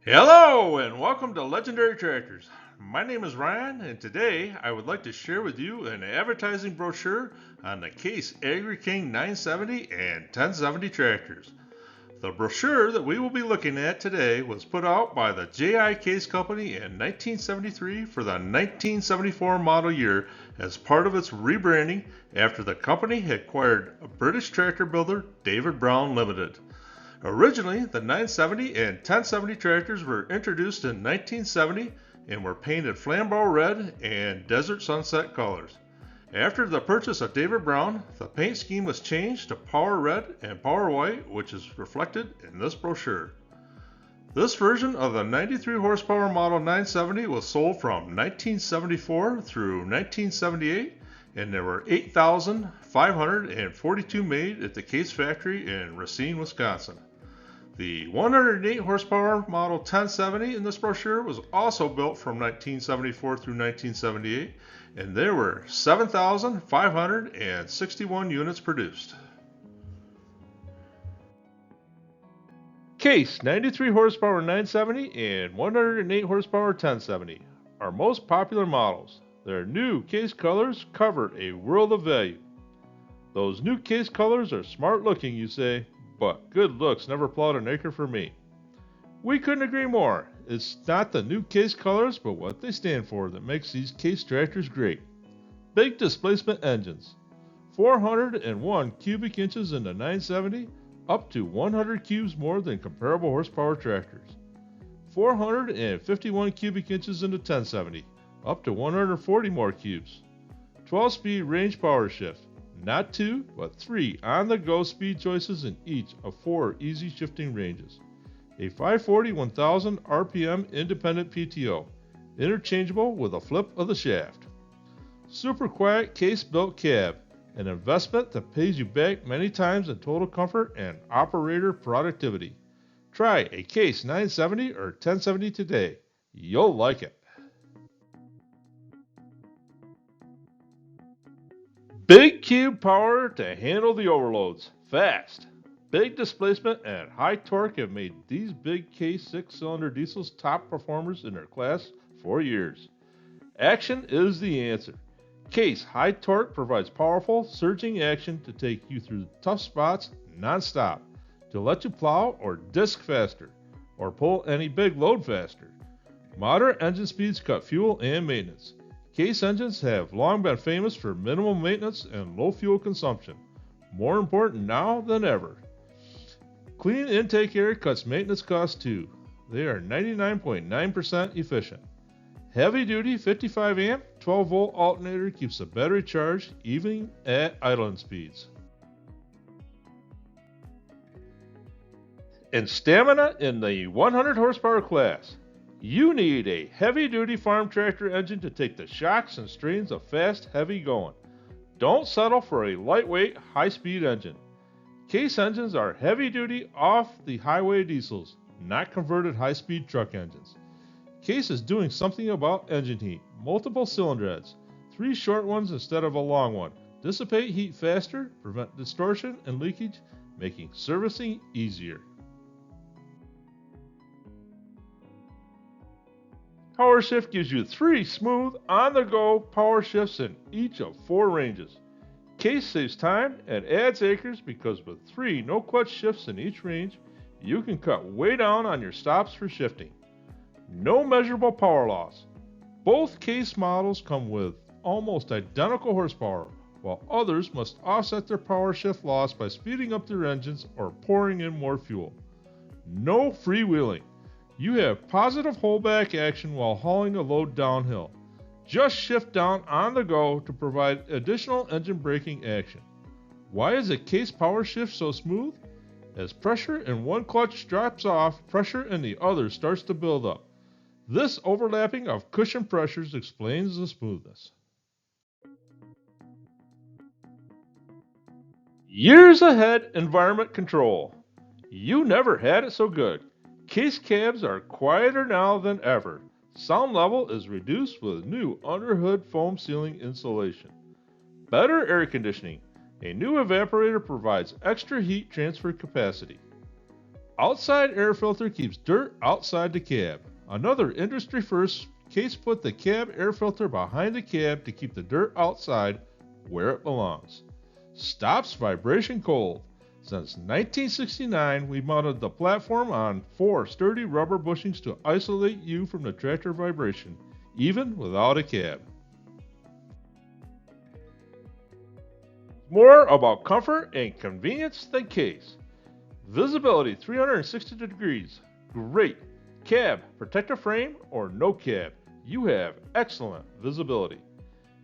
Hello and welcome to Legendary Tractors. My name is Ryan and today I would like to share with you an advertising brochure on the Case Agri King 970 and 1070 tractors. The brochure that we will be looking at today was put out by the J.I. Case Company in 1973 for the 1974 model year as part of its rebranding after the company had acquired a British tractor builder David Brown Limited. Originally, the 970 and 1070 tractors were introduced in 1970 and were painted flambeau red and desert sunset colors. After the purchase of David Brown, the paint scheme was changed to power red and power white, which is reflected in this brochure. This version of the 93 horsepower model 970 was sold from 1974 through 1978, and there were 8,542 made at the Case factory in Racine, Wisconsin. The 108 horsepower model 1070 in this brochure was also built from 1974 through 1978, and there were 7,561 units produced. Case 93 horsepower 970 and 108 horsepower 1070 are most popular models. Their new Case colors cover a world of value. Those new Case colors are smart looking, you say, but good looks never plowed an acre for me. We couldn't agree more. It's not the new Case colors, but what they stand for that makes these Case tractors great. Big displacement engines. 401 cubic inches in the 970, up to 100 cubes more than comparable horsepower tractors. 451 cubic inches in the 1070, up to 140 more cubes. 12-speed range power shift. Not 2, but 3 on-the-go speed choices in each of 4 easy shifting ranges. A 540 1000 RPM independent PTO, interchangeable with a flip of the shaft. Super quiet Case-built cab, an investment that pays you back many times in total comfort and operator productivity. Try a Case 970 or 1070 today. You'll like it. Big cube power to handle the overloads. Fast. Big displacement and high torque have made these big Case 6-cylinder diesels top performers in their class for years. Action is the answer. Case high torque provides powerful, surging action to take you through tough spots non-stop, to let you plow or disc faster, or pull any big load faster. Moderate engine speeds cut fuel and maintenance. Case engines have long been famous for minimal maintenance and low fuel consumption, more important now than ever. Clean intake air cuts maintenance costs too. They are 99.9% efficient. Heavy-duty 55 amp 12 volt alternator keeps the battery charged even at idling speeds. And stamina in the 100 horsepower class. You need a heavy-duty farm tractor engine to take the shocks and strains of fast, heavy going. Don't settle for a lightweight, high-speed engine. Case engines are heavy-duty, off-the-highway diesels, not converted high-speed truck engines. Case is doing something about engine heat. Multiple cylinder heads, 3 short ones instead of a long one. Dissipate heat faster, prevent distortion and leakage, making servicing easier. Power Shift gives you 3 smooth, on-the-go power shifts in each of 4 ranges. Case saves time and adds acres because with 3 no-clutch shifts in each range, you can cut way down on your stops for shifting. No measurable power loss. Both Case models come with almost identical horsepower, while others must offset their power shift loss by speeding up their engines or pouring in more fuel. No freewheeling. You have positive holdback action while hauling a load downhill. Just shift down on the go to provide additional engine braking action. Why is a Case power shift so smooth? As pressure in one clutch drops off, pressure in the other starts to build up. This overlapping of cushion pressures explains the smoothness. Years ahead environment control. You never had it so good. Case cabs are quieter now than ever. Sound level is reduced with new underhood foam ceiling insulation. Better air conditioning. A new evaporator provides extra heat transfer capacity. Outside air filter keeps dirt outside the cab. Another industry first, Case put the cab air filter behind the cab to keep the dirt outside where it belongs. Stops vibration cold. Since 1969, we mounted the platform on 4 sturdy rubber bushings to isolate you from the tractor vibration, even without a cab. More about comfort and convenience than Case. Visibility 360 degrees. Great. Cab, protective frame, or no cab. You have excellent visibility.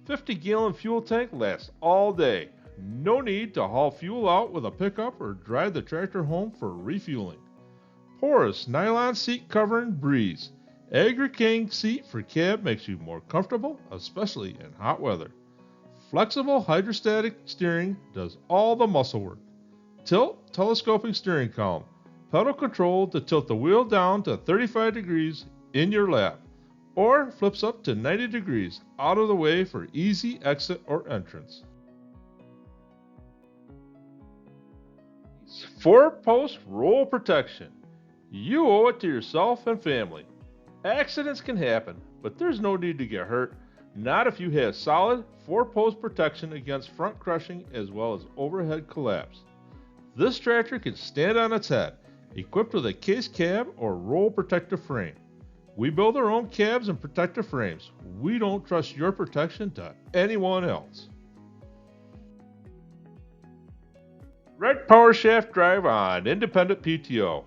50-gallon fuel tank lasts all day. No need to haul fuel out with a pickup or drive the tractor home for refueling. Porous nylon seat covering breeze. Agri-King seat for cab makes you more comfortable, especially in hot weather. Flexible hydrostatic steering does all the muscle work. Tilt telescoping steering column. Pedal control to tilt the wheel down to 35 degrees in your lap, or flips up to 90 degrees out of the way for easy exit or entrance. 4-post roll protection. You owe it to yourself and family. Accidents can happen, but there's no need to get hurt. Not if you have solid 4-post protection against front crushing as well as overhead collapse. This tractor can stand on its head, equipped with a case cab or roll protective frame. We build our own cabs and protective frames. We don't trust your protection to anyone else. Red power shaft drive on independent PTO.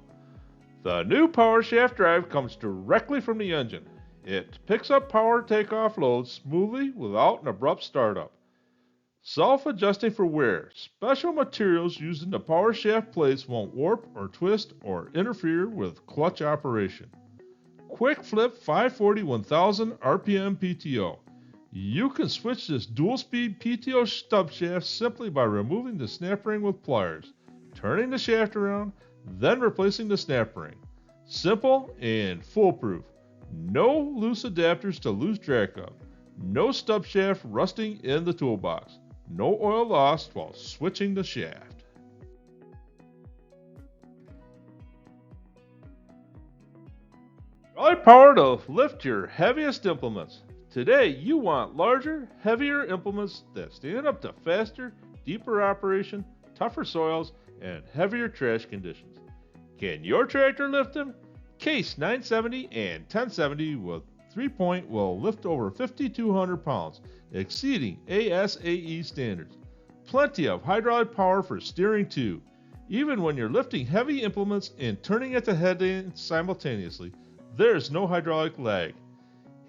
The new power shaft drive comes directly from the engine. It picks up power takeoff loads smoothly without an abrupt startup. Self-adjusting for wear. Special materials used in the power shaft plates won't warp or twist or interfere with clutch operation. Quick flip 540 1000 RPM PTO. You can switch this dual-speed PTO stub shaft simply by removing the snap ring with pliers, turning the shaft around, then replacing the snap ring. Simple and foolproof. No loose adapters to lose track of. No stub shaft rusting in the toolbox. No oil lost while switching the shaft. Hydraulic power to lift your heaviest implements. Today, you want larger, heavier implements that stand up to faster, deeper operation, tougher soils, and heavier trash conditions. Can your tractor lift them? Case 970 and 1070 with 3-point will lift over 5,200 pounds, exceeding ASAE standards. Plenty of hydraulic power for steering too. Even when you're lifting heavy implements and turning at the head end simultaneously, there's no hydraulic lag.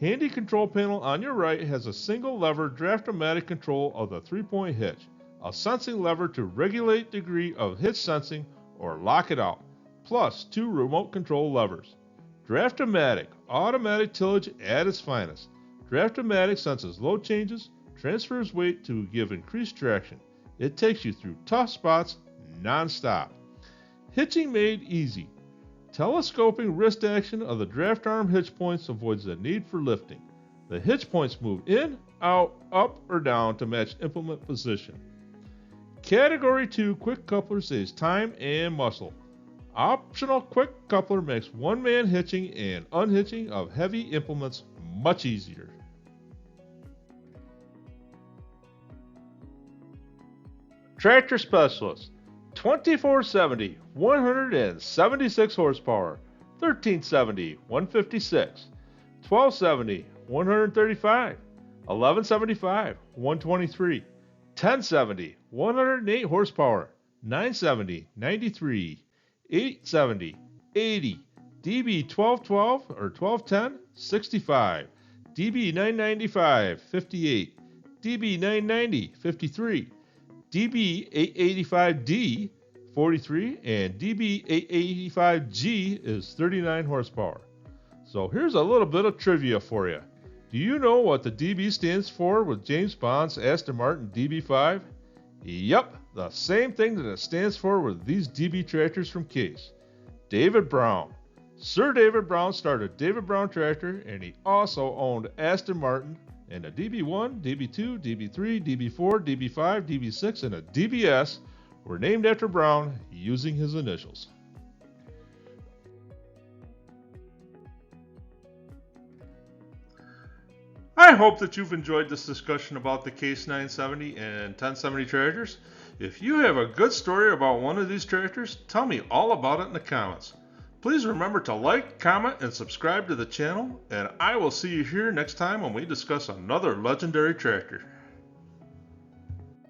Handy control panel on your right has a single lever draft-o-matic control of the 3-point hitch, a sensing lever to regulate degree of hitch sensing or lock it out, plus 2 remote control levers. Draft-o-matic, automatic tillage at its finest. Draft-o-matic senses load changes, transfers weight to give increased traction. It takes you through tough spots non-stop. Hitching made easy. Telescoping wrist action of the draft arm hitch points avoids the need for lifting. The hitch points move in, out, up, or down to match implement position. Category 2 quick coupler saves time and muscle. Optional quick coupler makes one-man hitching and unhitching of heavy implements much easier. Tractor Specialist 2470, 176 horsepower, 1370, 156, 1270, 135, 1175, 123, 1070, 108 horsepower, 970, 93, 870, 80, DB 1212 or 1210, 65, DB 995, 58, DB 990, 53, DB 885D 43, and DB 885G is 39 horsepower. So here's a little bit of trivia for you. Do you know what the DB stands for with James Bond's Aston Martin DB5? Yep, the same thing that it stands for with these DB tractors from Case. David Brown. Sir David Brown started David Brown Tractor, and he also owned Aston Martin, and a DB1, DB2, DB3, DB4, DB5, DB6, and a DBS were named after Brown using his initials. I hope that you've enjoyed this discussion about the Case 970 and 1070 tractors. If you have a good story about one of these tractors, tell me all about it in the comments. Please remember to like, comment, and subscribe to the channel, and I will see you here next time when we discuss another legendary tractor.